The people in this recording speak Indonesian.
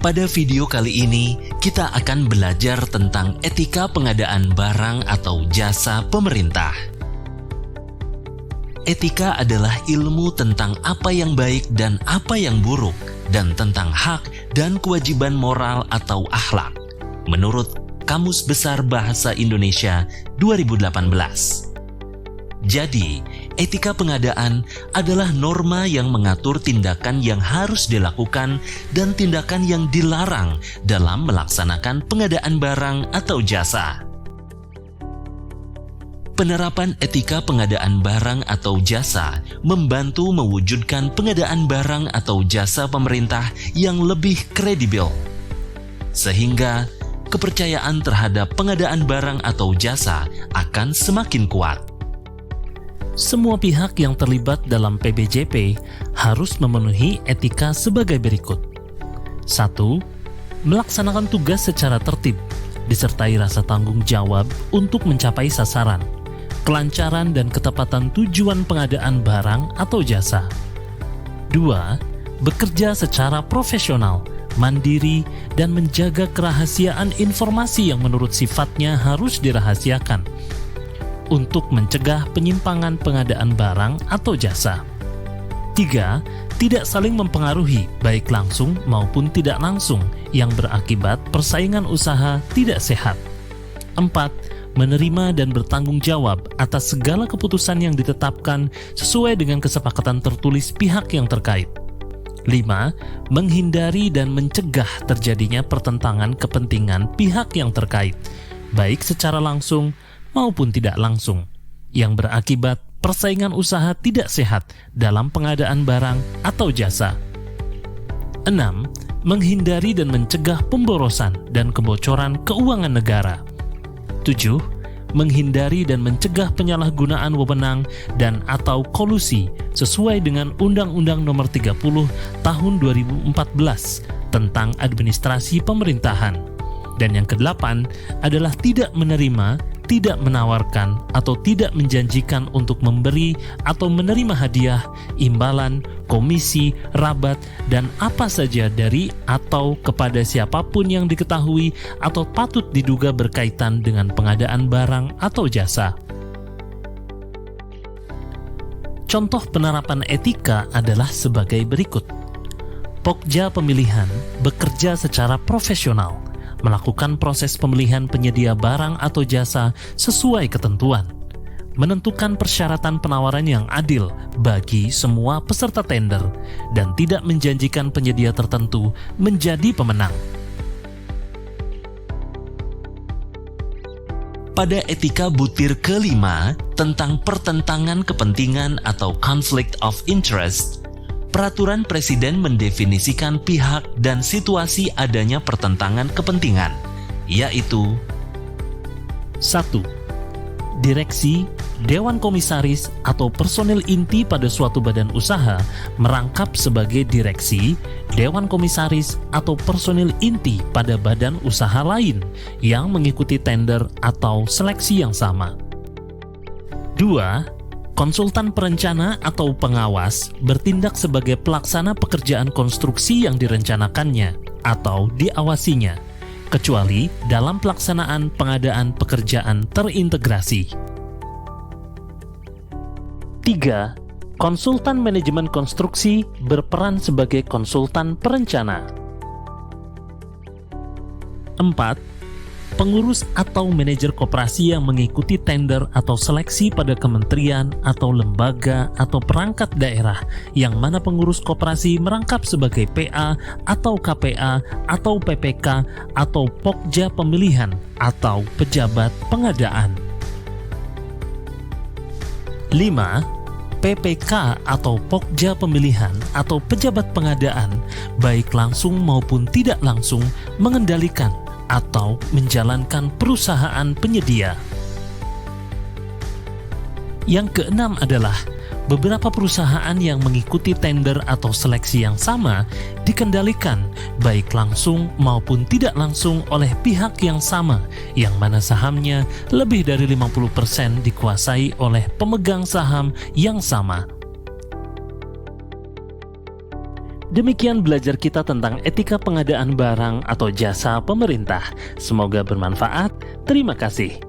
Pada video kali ini, kita akan belajar tentang etika pengadaan barang atau jasa pemerintah. Etika adalah ilmu tentang apa yang baik dan apa yang buruk, dan tentang hak dan kewajiban moral atau akhlak, menurut Kamus Besar Bahasa Indonesia 2018. Jadi, etika pengadaan adalah norma yang mengatur tindakan yang harus dilakukan dan tindakan yang dilarang dalam melaksanakan pengadaan barang atau jasa. Penerapan etika pengadaan barang atau jasa membantu mewujudkan pengadaan barang atau jasa pemerintah yang lebih kredibel, sehingga kepercayaan terhadap pengadaan barang atau jasa akan semakin kuat. Semua pihak yang terlibat dalam PBJP harus memenuhi etika sebagai berikut. 1. Melaksanakan tugas secara tertib, disertai rasa tanggung jawab untuk mencapai sasaran, kelancaran dan ketepatan tujuan pengadaan barang atau jasa. 2. Bekerja secara profesional, mandiri, dan menjaga kerahasiaan informasi yang menurut sifatnya harus dirahasiakan, untuk mencegah penyimpangan pengadaan barang atau jasa. 3. Tidak saling mempengaruhi, baik langsung maupun tidak langsung, yang berakibat persaingan usaha tidak sehat. 4. Menerima dan bertanggung jawab atas segala keputusan yang ditetapkan sesuai dengan kesepakatan tertulis pihak yang terkait. 5. Menghindari dan mencegah terjadinya pertentangan kepentingan pihak yang terkait, baik secara langsung maupun tidak langsung, yang berakibat persaingan usaha tidak sehat dalam pengadaan barang atau jasa. 6. Menghindari dan mencegah pemborosan dan kebocoran keuangan negara. 7. Menghindari dan mencegah penyalahgunaan wewenang dan atau kolusi sesuai dengan Undang-Undang Nomor 30 Tahun 2014 tentang Administrasi Pemerintahan. Dan yang ke-8 adalah tidak menerima, tidak menawarkan, atau tidak menjanjikan untuk memberi atau menerima hadiah, imbalan, komisi, rabat, dan apa saja dari atau kepada siapapun yang diketahui atau patut diduga berkaitan dengan pengadaan barang atau jasa. Contoh penerapan etika adalah sebagai berikut. Pokja pemilihan bekerja secara profesional, melakukan proses pemilihan penyedia barang atau jasa sesuai ketentuan, menentukan persyaratan penawaran yang adil bagi semua peserta tender, dan tidak menjanjikan penyedia tertentu menjadi pemenang. Pada etika butir kelima tentang pertentangan kepentingan atau conflict of interest, Peraturan Presiden mendefinisikan pihak dan situasi adanya pertentangan kepentingan, yaitu 1. Direksi, Dewan Komisaris, atau personil inti pada suatu badan usaha merangkap sebagai direksi, Dewan Komisaris, atau personil inti pada badan usaha lain yang mengikuti tender atau seleksi yang sama. 2. Konsultan perencana atau pengawas bertindak sebagai pelaksana pekerjaan konstruksi yang direncanakannya atau diawasinya, kecuali dalam pelaksanaan pengadaan pekerjaan terintegrasi. 3. Konsultan manajemen konstruksi berperan sebagai konsultan perencana. 4. Pengurus atau manajer koperasi yang mengikuti tender atau seleksi pada kementerian atau lembaga atau perangkat daerah yang mana pengurus koperasi merangkap sebagai PA atau KPA atau PPK atau Pokja pemilihan atau pejabat pengadaan. 5. PPK atau Pokja pemilihan atau pejabat pengadaan baik langsung maupun tidak langsung mengendalikan atau menjalankan perusahaan penyedia. Yang keenam adalah beberapa perusahaan yang mengikuti tender atau seleksi yang sama dikendalikan baik langsung maupun tidak langsung oleh pihak yang sama, yang mana sahamnya lebih dari 50% dikuasai oleh pemegang saham yang sama. Demikian belajar kita tentang etika pengadaan barang atau jasa pemerintah. Semoga bermanfaat. Terima kasih.